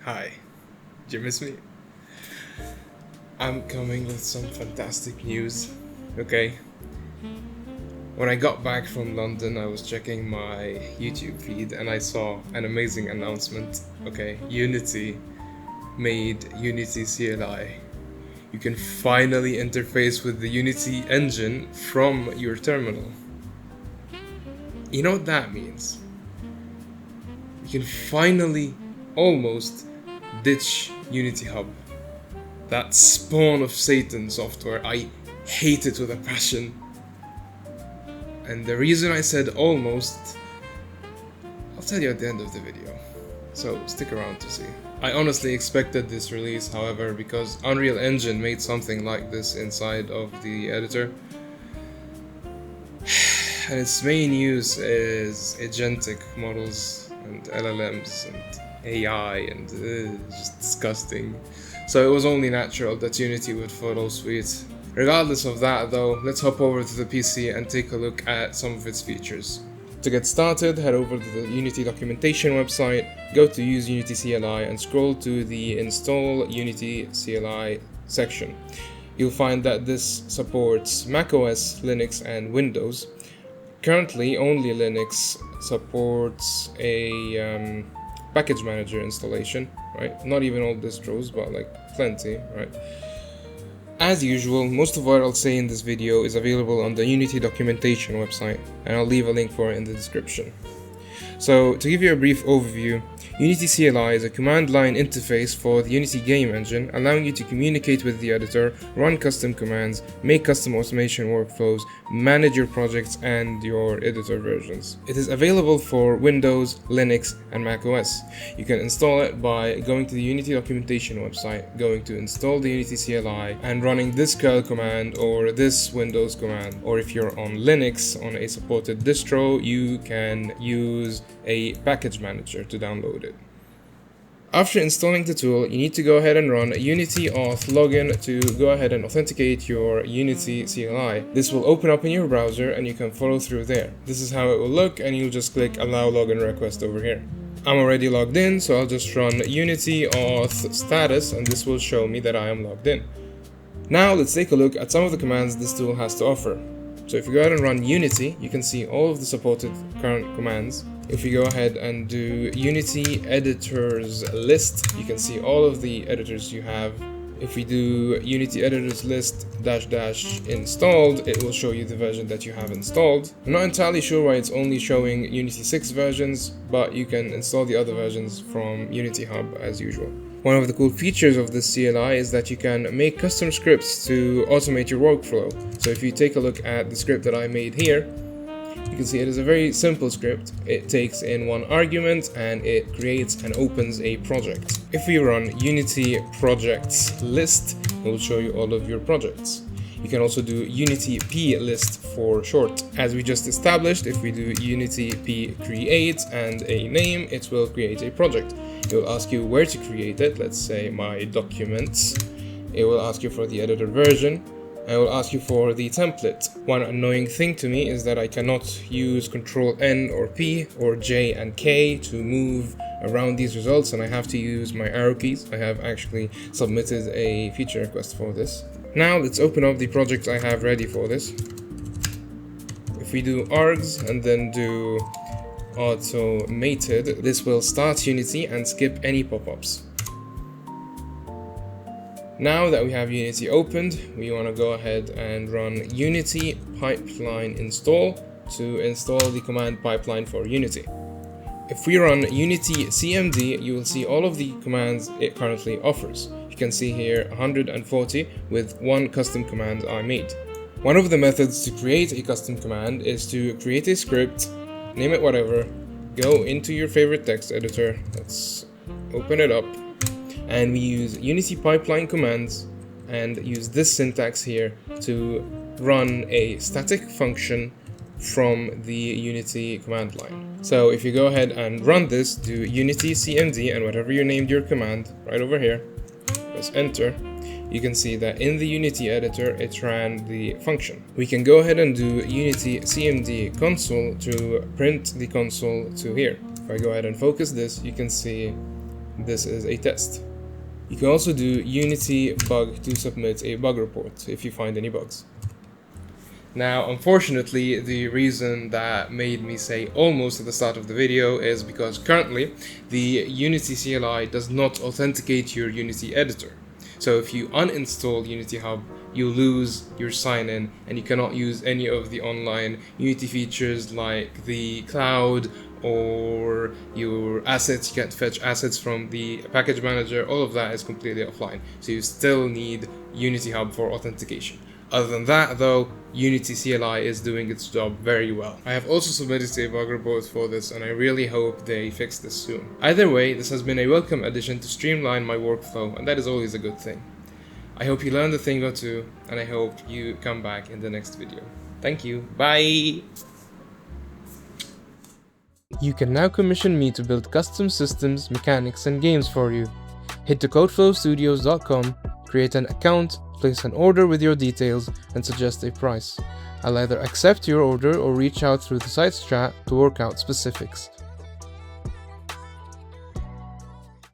Hi, did you miss me? I'm coming with some fantastic news, okay? When I got back from London, I was checking my YouTube feed and I saw an amazing announcement, okay? Unity made Unity CLI. You can finally interface with the Unity engine from your terminal. You know what that means? You can finally, almost, ditch Unity Hub. That spawn of Satan software, I hate it with a passion. And the reason I said almost, I'll tell you at the end of the video. So stick around to see. I honestly expected this release, however, because Unreal Engine made something like this inside of the editor. And its main use is agentic models and LLMs and AI and just disgusting. So it was only natural that Unity would follow suit. Regardless of that though, let's hop over to the PC and take a look at some of its features. To get started, head over to the Unity documentation website, go to Use Unity CLI and scroll to the Install Unity CLI section. You'll find that this supports macOS, Linux and Windows. Currently, only Linux supports a package manager installation, right? Not even all distros, but like plenty, right? As usual, most of what I'll say in this video is available on the Unity documentation website, and I'll leave a link for it in the description. So, to give you a brief overview, Unity CLI is a command line interface for the Unity game engine, allowing you to communicate with the editor, run custom commands, make custom automation workflows, manage your projects and your editor versions. It is available for Windows, Linux, and macOS. You can install it by going to the Unity documentation website, going to install the Unity CLI, and running this curl command or this Windows command. Or if you're on Linux, on a supported distro, you can use a package manager to download it. After installing the tool, you need to go ahead and run a Unity Auth login to go ahead and authenticate your Unity CLI. This will open up in your browser and you can follow through there. This is how it will look, and you'll just click Allow Login Request over here. I'm already logged in, so I'll just run Unity Auth status and this will show me that I am logged in. Now let's take a look at some of the commands this tool has to offer. So if you go ahead and run Unity, you can see all of the supported current commands. If you go ahead and do Unity editors list, you can see all of the editors you have. If we do Unity editors list -- installed, it will show you the version that you have installed. I'm not entirely sure why it's only showing Unity 6 versions, but you can install the other versions from Unity Hub as usual. One of the cool features of this CLI is that you can make custom scripts to automate your workflow. So if you take a look at the script that I made here, you can see it is a very simple script. It takes in one argument and it creates and opens a project. If we run Unity projects list, it will show you all of your projects. You can also do Unity P list for short. As we just established, if we do Unity P create and a name, it will create a project. It will ask you where to create it, let's say my documents. It will ask you for the editor version. I will ask you for the template. One annoying thing to me is that I cannot use Ctrl N or P or J and K to move around these results, and I have to use my arrow keys. I have actually submitted a feature request for this. Now let's open up the project I have ready for this. If we do args and then do automated, this will start Unity and skip any pop-ups. Now that we have Unity opened, we want to go ahead and run Unity pipeline install to install the command pipeline for Unity. If we run Unity CMD, you will see all of the commands it currently offers. You can see here 140 with one custom command I made. One of the methods to create a custom command is to create a script, name it whatever, go into your favorite text editor, let's open it up, and we use Unity pipeline commands and use this syntax here to run a static function from the Unity command line. So if you go ahead and run this, do Unity CMD and whatever you named your command right over here, press enter, you can see that in the Unity editor it ran the function. We can go ahead and do Unity CMD console to print the console to here. If I go ahead and focus this, you can see This is a test. You can also do Unity bug to submit a bug report if you find any bugs. Now, unfortunately, the reason that made me say almost at the start of the video is because currently the Unity CLI does not authenticate your Unity editor. So if you uninstall Unity Hub, you lose your sign-in and you cannot use any of the online Unity features like the cloud or your assets. You can't fetch assets from the package manager. All of that is completely offline. So you still need Unity Hub for authentication. Other than that though, Unity CLI is doing its job very well. I have also submitted a bug report for this and I really hope they fix this soon. Either way, this has been a welcome addition to streamline my workflow, and that is always a good thing. I hope you learned a thing or two, and I hope you come back in the next video. Thank you, bye! You can now commission me to build custom systems, mechanics, and games for you. Head to codeflowstudios.com, create an account, place an order with your details, and suggest a price. I'll either accept your order or reach out through the site's chat to work out specifics.